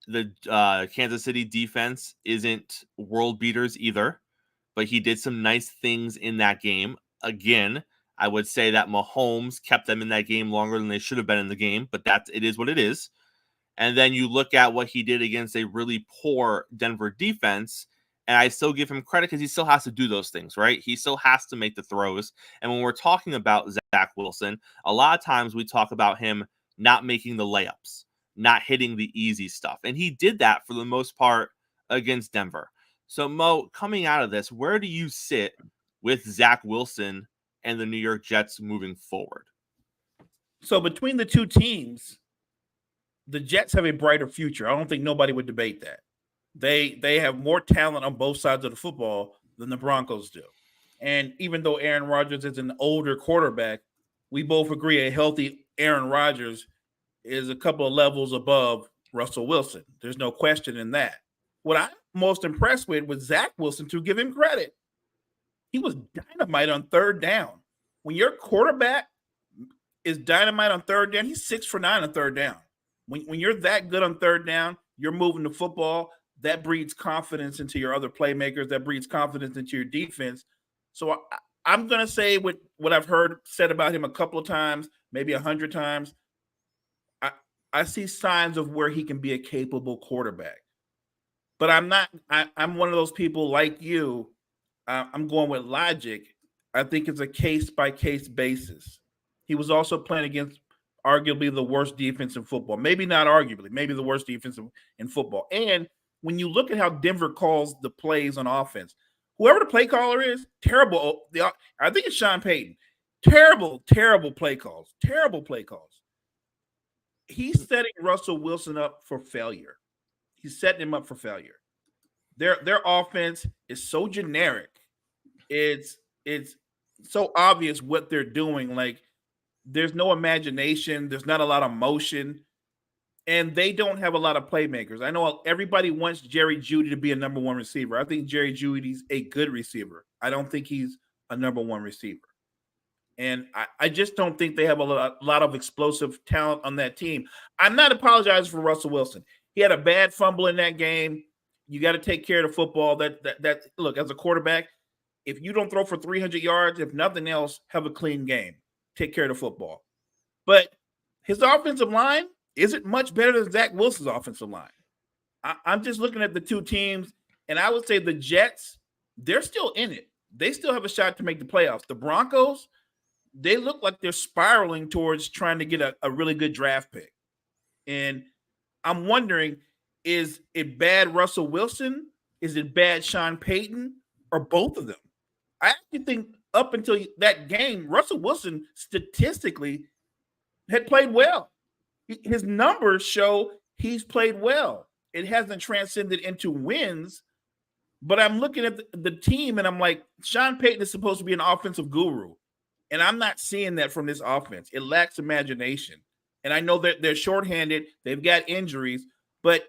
B: The Kansas City defense isn't world beaters either, but he did some nice things in that game. Again, I would say that Mahomes kept them in that game longer than they should have been in the game, but it is what it is. And then you look at what he did against a really poor Denver defense, and I still give him credit because he still has to do those things, right? He still has to make the throws. And when we're talking about Zach Wilson, a lot of times we talk about him not making the layups, not hitting the easy stuff. And he did that for the most part against Denver. So, Mo, coming out of this, where do you sit with Zach Wilson and the New York Jets moving forward?
C: So between the two teams, the Jets have a brighter future. I don't think nobody would debate that. They have more talent on both sides of the football than the Broncos do. And even though Aaron Rodgers is an older quarterback, we both agree a healthy Aaron Rodgers is a couple of levels above Russell Wilson. There's no question in that. What I'm most impressed with was Zach Wilson, to give him credit. He was dynamite on third down. When your quarterback is dynamite on third down, he's 6 for 9 on third down. When you're that good on third down, you're moving the football. That breeds confidence into your other playmakers. That breeds confidence into your defense. So I'm going to say what I've heard said about him a couple of times, maybe 100 times. I see signs of where he can be a capable quarterback. But I'm not – I'm one of those people like you. I'm going with logic. I think it's a case-by-case basis. He was also playing against arguably the worst defense in football. Maybe not arguably, maybe the worst defense in football. And when you look at how Denver calls the plays on offense, whoever the play caller is, terrible. I think it's Sean Payton. Terrible play calls. Terrible play calls. He's setting Russell Wilson up for failure. He's setting him up for failure. Their offense is so generic. It's so obvious what they're doing. Like, there's no imagination. There's not a lot of motion. And they don't have a lot of playmakers. I know everybody wants Jerry Jeudy to be a number one receiver. I think Jerry Jeudy's a good receiver. I don't think he's a number one receiver. And I just don't think they have a lot of explosive talent on that team. I'm not apologizing for Russell Wilson. He had a bad fumble in that game. You got to take care of the football. That look, as a quarterback, if you don't throw for 300 yards, if nothing else, have a clean game. Take care of the football. But his offensive line isn't much better than Zach Wilson's offensive line. I'm just looking at the two teams, and I would say the Jets, they're still in it. They still have a shot to make the playoffs. The Broncos, they look like they're spiraling towards trying to get a really good draft pick. And I'm wondering, is it bad Russell Wilson? Is it bad Sean Payton? Or both of them? I actually think up until that game, Russell Wilson statistically had played well. His numbers show he's played well. It hasn't transcended into wins, but I'm looking at the team and I'm like, Sean Payton is supposed to be an offensive guru, and I'm not seeing that from this offense. It lacks imagination. And I know that they're shorthanded. They've got injuries, but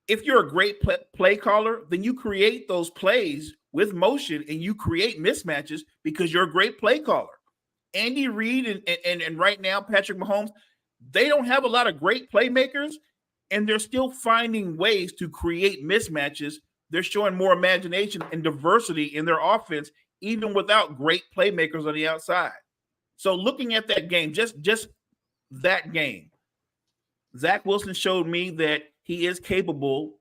C: if you're a great play caller, then you create those plays with motion and you create mismatches because you're a great play caller. Andy Reid and right now Patrick Mahomes, they don't have a lot of great playmakers, and they're still finding ways to create mismatches. They're showing more imagination and diversity in their offense, even without great playmakers on the outside. So looking at that game, just that game, Zach Wilson showed me that he is capable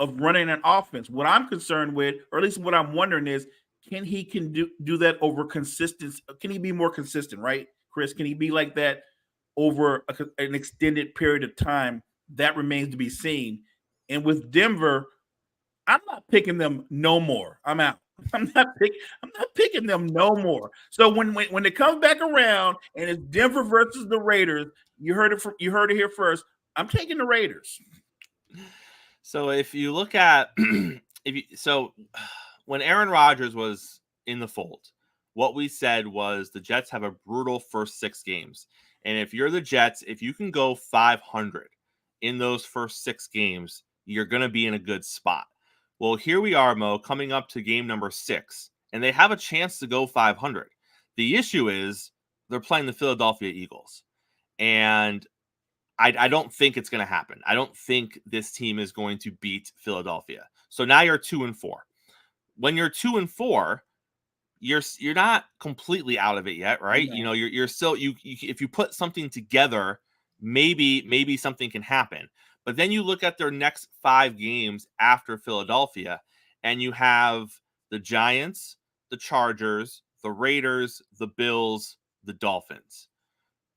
C: of running an offense. What I'm concerned with, or at least what I'm wondering is, can he do that over consistency? Can he be more consistent, right, Chris? Can he be like that over an extended period of time? That remains to be seen. And with Denver, I'm not picking them no more. I'm out. I'm not picking them no more. So when it comes back around and it's Denver versus the Raiders, you heard it here first. I'm taking the Raiders.
B: So if you look at when Aaron Rodgers was in the fold, what we said was the Jets have a brutal first 6 games. And if you're the Jets, if you can go 500 in those first 6 games, you're going to be in a good spot. Well, here we are, Mo, coming up to game number 6, and they have a chance to go 500. The issue is they're playing the Philadelphia Eagles, and I don't think it's going to happen. I don't think this team is going to beat Philadelphia. So now you're 2-4. When you're 2-4, you're not completely out of it yet, right?
C: No.
B: You know, you're still you if you put something together, maybe something can happen. But then you look at their next 5 games after Philadelphia, and you have the Giants, the Chargers, the Raiders, the Bills, the Dolphins.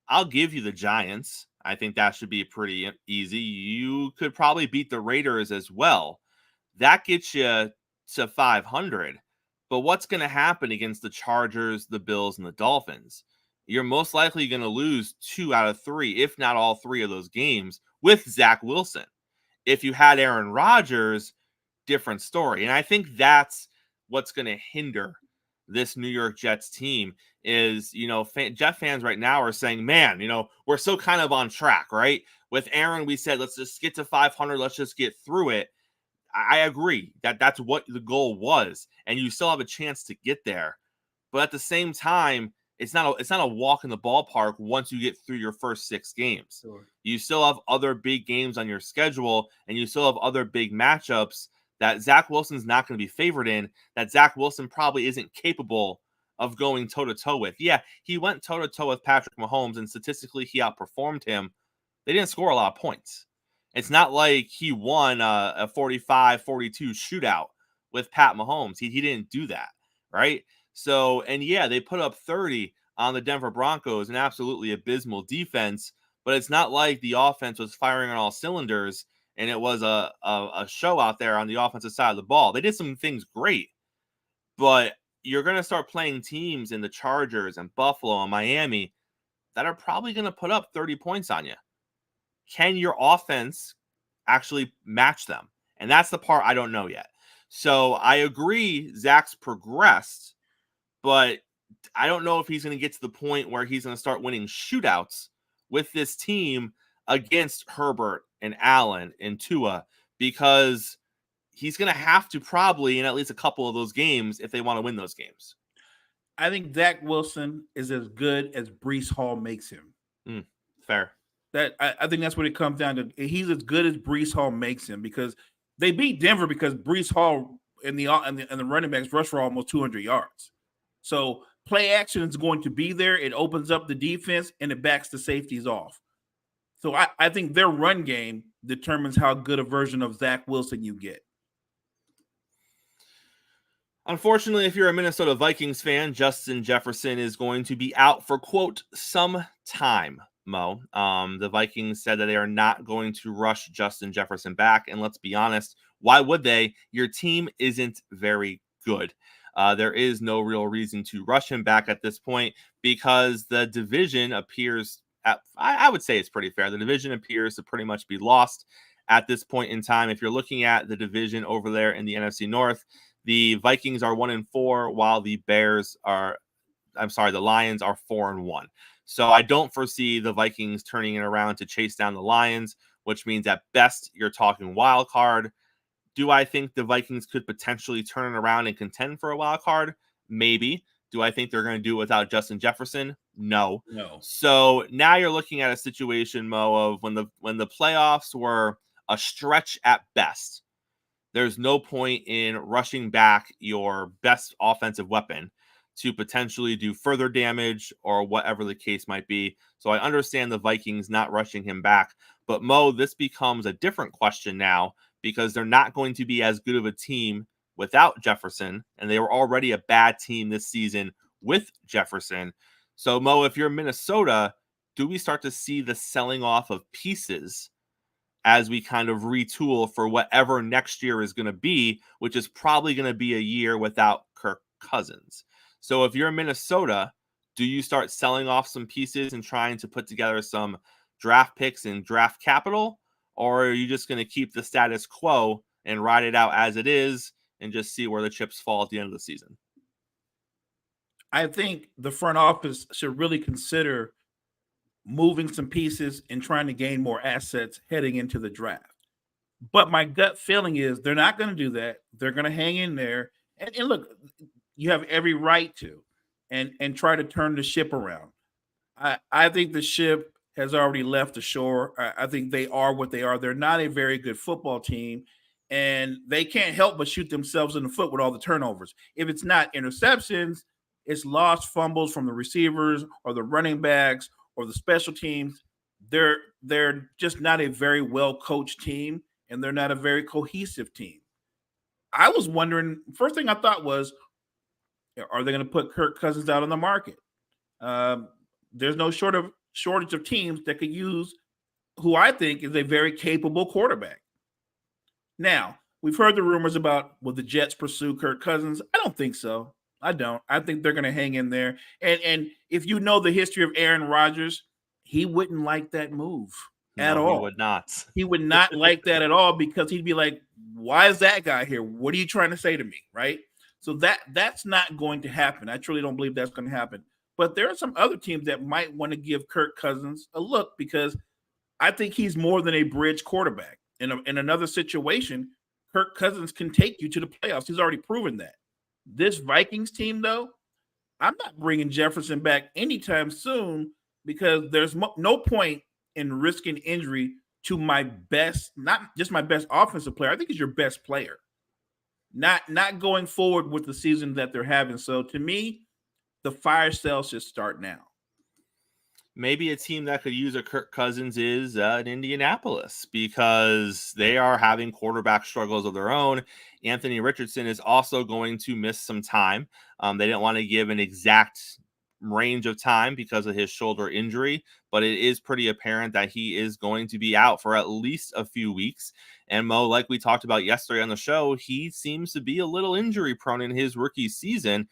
B: I'll give you the Giants. I think that should be pretty easy. You could probably beat the Raiders as well. That gets you to 500. But what's going to happen against the Chargers, the Bills, and the Dolphins? You're most likely going to lose 2 out of 3, if not all 3 of those games with Zach Wilson. If you had Aaron Rodgers, different story. And I think that's what's going to hinder this New York Jets team is, you know, Jet fans right now are saying, man, you know, we're so kind of on track, right? With Aaron, we said, let's just get to 500. Let's just get through it. I agree that that's what the goal was, and you still have a chance to get there. But at the same time, it's not a walk in the ballpark once you get through your first 6 games.
C: Sure.
B: You still have other big games on your schedule, and you still have other big matchups that Zach Wilson's not going to be favored in, that Zach Wilson probably isn't capable of going toe-to-toe with. Yeah, he went toe-to-toe with Patrick Mahomes, and statistically he outperformed him. They didn't score a lot of points. It's not like he won a 45-42 shootout with Pat Mahomes. He didn't do that, right? So, and yeah, they put up 30 on the Denver Broncos, an absolutely abysmal defense, but it's not like the offense was firing on all cylinders and it was a show out there on the offensive side of the ball. They did some things great, but you're going to start playing teams in the Chargers and Buffalo and Miami that are probably going to put up 30 points on you. Can your offense actually match them? And that's the part I don't know yet. So I agree Zach's progressed, but I don't know if he's going to get to the point where he's going to start winning shootouts with this team against Herbert and Allen and Tua, because he's going to have to probably in at least a couple of those games if they want to win those games.
C: I think Zach Wilson is as good as Breece Hall makes him.
B: Fair.
C: I think that's what it comes down to. He's as good as Breece Hall makes him, because they beat Denver because Breece Hall and the running backs rushed for almost 200 yards. So play action is going to be there. It opens up the defense and it backs the safeties off. So I think their run game determines how good a version of Zach Wilson you get.
B: Unfortunately, if you're a Minnesota Vikings fan, Justin Jefferson is going to be out for, quote, some time, Mo. The Vikings said that they are not going to rush Justin Jefferson back. And let's be honest, why would they? Your team isn't very good. There is no real reason to rush him back at this point because the division appears, I would say it's pretty fair. The division appears to pretty much be lost at this point in time. If you're looking at the division over there in the NFC North, the Vikings are 1-4, while the Lions are 4-1. So I don't foresee the Vikings turning it around to chase down the Lions, which means at best you're talking wild card. Do I think the Vikings could potentially turn it around and contend for a wild card? Maybe. Do I think they're going to do it without Justin Jefferson? No. So now you're looking at a situation, Mo, of when the playoffs were a stretch at best. There's no point in rushing back your best offensive weapon to potentially do further damage or whatever the case might be. So I understand the Vikings not rushing him back. But Mo, this becomes a different question now because they're not going to be as good of a team without Jefferson, and they were already a bad team this season with Jefferson. So Mo, if you're Minnesota, do we start to see the selling off of pieces as we kind of retool for whatever next year is going to be, which is probably going to be a year without Kirk Cousins? So if you're Minnesota, do you start selling off some pieces and trying to put together some draft picks and draft capital? Or are you just going to keep the status quo and ride it out as it is and just see where the chips fall at the end of the season?
C: I think the front office should really consider moving some pieces and trying to gain more assets heading into the draft. But my gut feeling is they're not going to do that. They're going to hang in there. And look, you have every right to and try to turn the ship around. I think the ship has already left the shore. I think they are what they are. They're not a very good football team, and they can't help but shoot themselves in the foot with all the turnovers. If it's not interceptions, it's lost fumbles from the receivers or the running backs or the special teams. They're just not a very well coached team, and they're not a very cohesive team. I was wondering, first thing I thought was, are they going to put Kirk Cousins out on the market? There's no shortage of teams that could use who I think is a very capable quarterback. Now, we've heard the rumors about will the Jets pursue Kirk Cousins? I don't think so. I don't. I think they're going to hang in there. And if you know the history of Aaron Rodgers, he wouldn't like that move at all.
B: He would not.
C: He would not like that at all, because he'd be like, why is that guy here? What are you trying to say to me? Right? So that's not going to happen. I truly don't believe that's going to happen. But there are some other teams that might want to give Kirk Cousins a look, because I think he's more than a bridge quarterback. In another situation, Kirk Cousins can take you to the playoffs. He's already proven that. This Vikings team, though, I'm not bringing Jefferson back anytime soon, because there's no point in risking injury to my best, not just my best offensive player. I think he's your best player. Not going forward with the season that they're having. So to me, the fire sale should start now.
B: Maybe a team that could use a Kirk Cousins is in Indianapolis, because they are having quarterback struggles of their own. Anthony Richardson is also going to miss some time. They didn't want to give an exact range of time because of his shoulder injury, but it is pretty apparent that he is going to be out for at least a few weeks. And Mo, like we talked about yesterday on the show, he seems to be a little injury prone in his rookie season.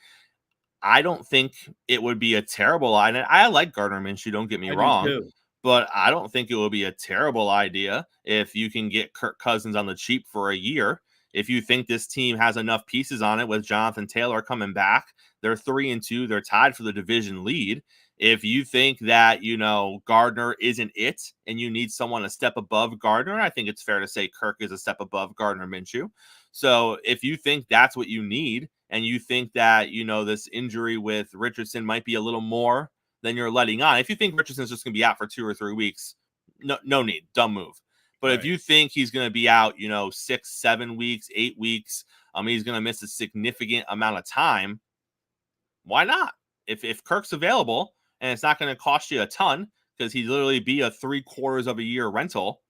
B: I don't think it would be a terrible idea. I like Gardner Minshew, don't get me wrong, but I don't think it would be a terrible idea if you can get Kirk Cousins on the cheap for a year. If you think this team has enough pieces on it with Jonathan Taylor coming back, they're 3-2, they're tied for the division lead. If you think that, Gardner isn't it and you need someone a step above Gardner, I think it's fair to say Kirk is a step above Gardner Minshew. So if you think that's what you need, and you think that, this injury with Richardson might be a little more than you're letting on. If you think Richardson's just going to be out for 2 or 3 weeks, no need, dumb move. But right. If you think he's going to be out, 6, 7 weeks, 8 weeks, he's going to miss a significant amount of time, why not? If Kirk's available and it's not going to cost you a ton, because he'd literally be a 3/4 of a year rental,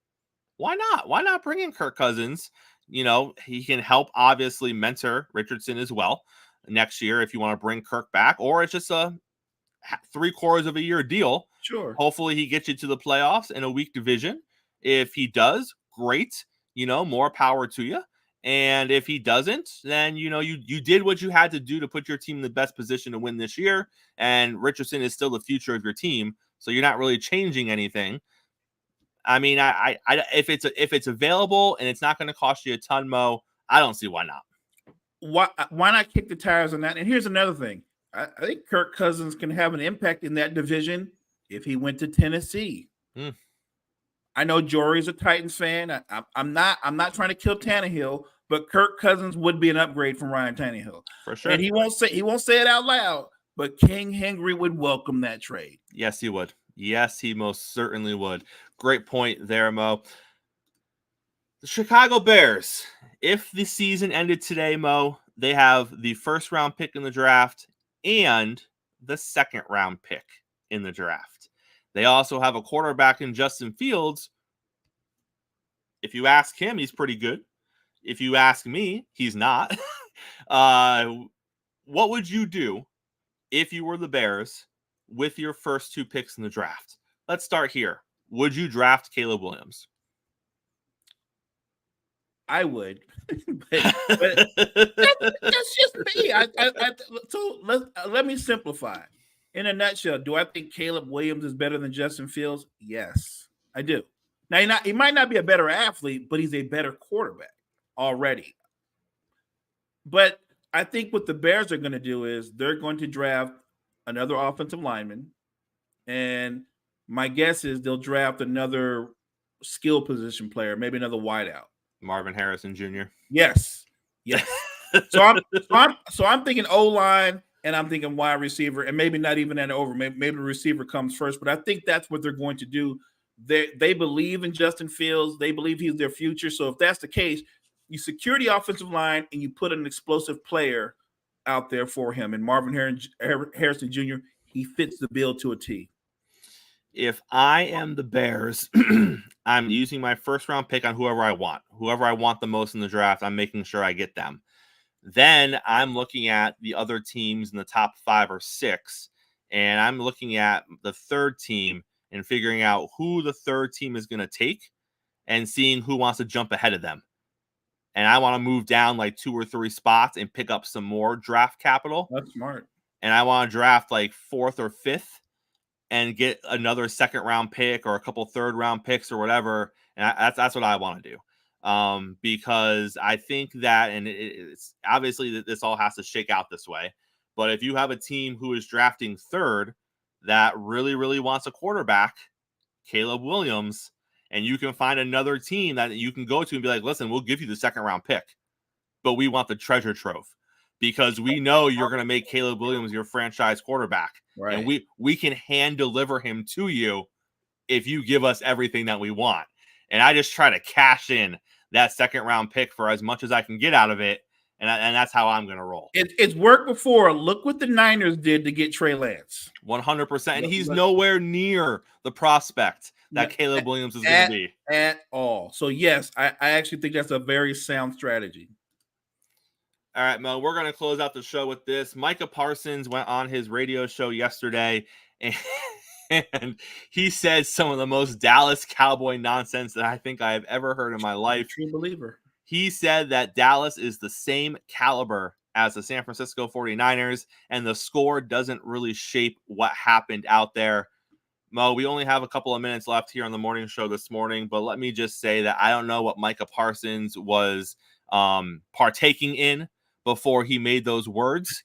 B: why not? Why not bring in Kirk Cousins? He can help obviously mentor Richardson as well next year if you want to bring Kirk back, or it's just a 3/4 of a year deal.
C: Sure.
B: Hopefully he gets you to the playoffs in a weak division. If he does, great, more power to you. And if he doesn't, then, you did what you had to do to put your team in the best position to win this year. And Richardson is still the future of your team. So you're not really changing anything. I mean, if it's available and it's not going to cost you a ton, Mo, I don't see why not.
C: Why not kick the tires on that? And here's another thing. I think Kirk Cousins can have an impact in that division if he went to Tennessee. I know Jory's a Titans fan. I'm not trying to kill Tannehill, but Kirk Cousins would be an upgrade from Ryan Tannehill.
B: For sure.
C: And he won't say it out loud, but King Henry would welcome that trade.
B: Yes, he would. Yes, he most certainly would. Great point there, Mo. The Chicago Bears, if the season ended today, Mo, they have the first round pick in the draft and the second round pick in the draft. They also have a quarterback in Justin Fields. If you ask him, he's pretty good. If you ask me, he's not. What would you do if you were the Bears with your first 2 picks in the draft? Let's start here. Would you draft Caleb Williams?
C: I would, but that's just me. So let me simplify. In a nutshell, do I think Caleb Williams is better than Justin Fields? Yes, I do. Now, he might not be a better athlete, but he's a better quarterback already. But I think what the Bears are going to do is they're going to draft another offensive lineman, and my guess is they'll draft another skill position player, maybe another wideout.
B: Marvin Harrison Jr.
C: Yes. So I'm thinking O-line, and I'm thinking wide receiver, and maybe not even that over. Maybe the receiver comes first, but I think that's what they're going to do. They believe in Justin Fields. They believe he's their future. So if that's the case, you secure the offensive line and you put an explosive player out there for him. And Marvin Harrison Jr., he fits the bill to a T.
B: If I am the Bears, I'm using my first round pick on whoever I want. Whoever I want the most in the draft, I'm making sure I get them. Then I'm looking at the other teams in the top 5 or 6, and I'm looking at the third team and figuring out who the third team is going to take and seeing who wants to jump ahead of them. And I want to move down like 2 or 3 spots and pick up some more draft capital.
C: That's smart.
B: And I want to draft like 4th or 5th and get another second round pick or a couple third round picks or whatever. And that's what I want to do. Because I think that, and it's obviously that this all has to shake out this way. But if you have a team who is drafting third that really, really wants a quarterback, Caleb Williams, and you can find another team that you can go to and be like, listen, we'll give you the second round pick, but we want the treasure trove because we know you're going to make Caleb Williams your franchise quarterback. Right. And we can hand deliver him to you if you give us everything that we want. And I just try to cash in that second round pick for as much as I can get out of it. And that's how I'm going to roll.
C: It's worked before. Look what the Niners did to get Trey Lance.
B: 100%. And he's nowhere near the prospect that Caleb Williams is going to be.
C: At all. So, yes, I actually think that's a very sound strategy.
B: All right, Mo, we're going to close out the show with this. Micah Parsons went on his radio show yesterday, and he said some of the most Dallas Cowboy nonsense that I think I have ever heard in my life.
C: True believer.
B: He said that Dallas is the same caliber as the San Francisco 49ers, and the score doesn't really shape what happened out there. Mo, we only have a couple of minutes left here on the morning show this morning, but let me just say that I don't know what Micah Parsons was partaking in before he made those words.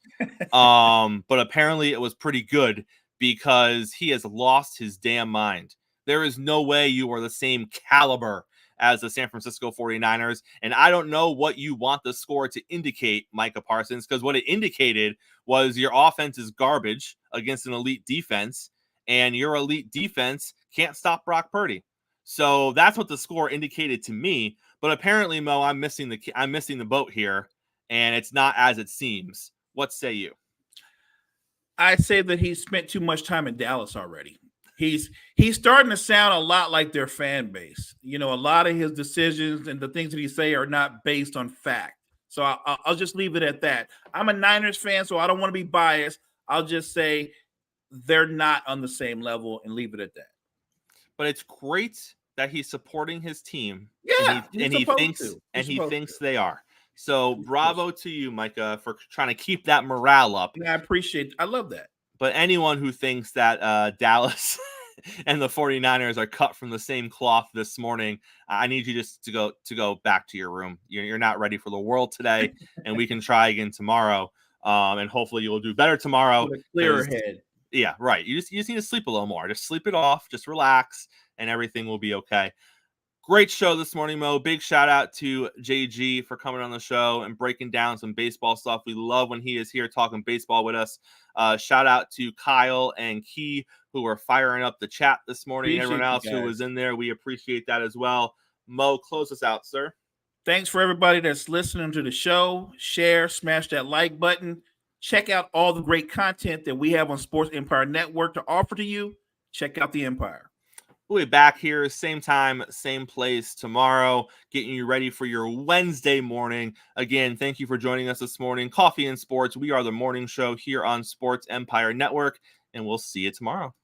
B: But apparently it was pretty good because he has lost his damn mind. There is no way you are the same caliber as the San Francisco 49ers. And I don't know what you want the score to indicate, Micah Parsons, because what it indicated was your offense is garbage against an elite defense, and your elite defense can't stop Brock Purdy. So that's what the score indicated to me. But apparently, Mo, I'm missing the boat here, and it's not as it seems. What say you?
C: I say that he's spent too much time in Dallas already. He's starting to sound a lot like their fan base. You know, a lot of his decisions and the things that he say are not based on fact. So I'll just leave it at that. I'm a Niners fan, so I don't want to be biased. I'll just say they're not on the same level and leave it at that. But
B: it's great that he's supporting his team.
C: Yeah,
B: and he thinks they are. So bravo to you, Micah, for trying to keep that morale up.
C: Yeah, I appreciate it. I love that.
B: But anyone who thinks that Dallas and the 49ers are cut from the same cloth this morning, I need you just to go back to your room. You're not ready for the world today, and we can try again tomorrow. And hopefully you will do better tomorrow.
C: With a clearer head.
B: Yeah, right. You just need to sleep a little more. Just sleep it off. Just relax, and everything will be okay. Great show this morning, Mo. Big shout out to JG for coming on the show and breaking down some baseball stuff. We love when he is here talking baseball with us. Shout out to Kyle and Key who are firing up the chat this morning. Everyone else who was in there, we appreciate that as well. Mo, close us out, sir.
C: Thanks for everybody that's listening to the show. Share, smash that like button. Check out all the great content that we have on Sports Empire Network to offer to you. Check out the Empire.
B: We'll be back here, same time, same place tomorrow, getting you ready for your Wednesday morning. Again, thank you for joining us this morning. Coffee and Sports. We are the morning show here on Sports Empire Network, and we'll see you tomorrow.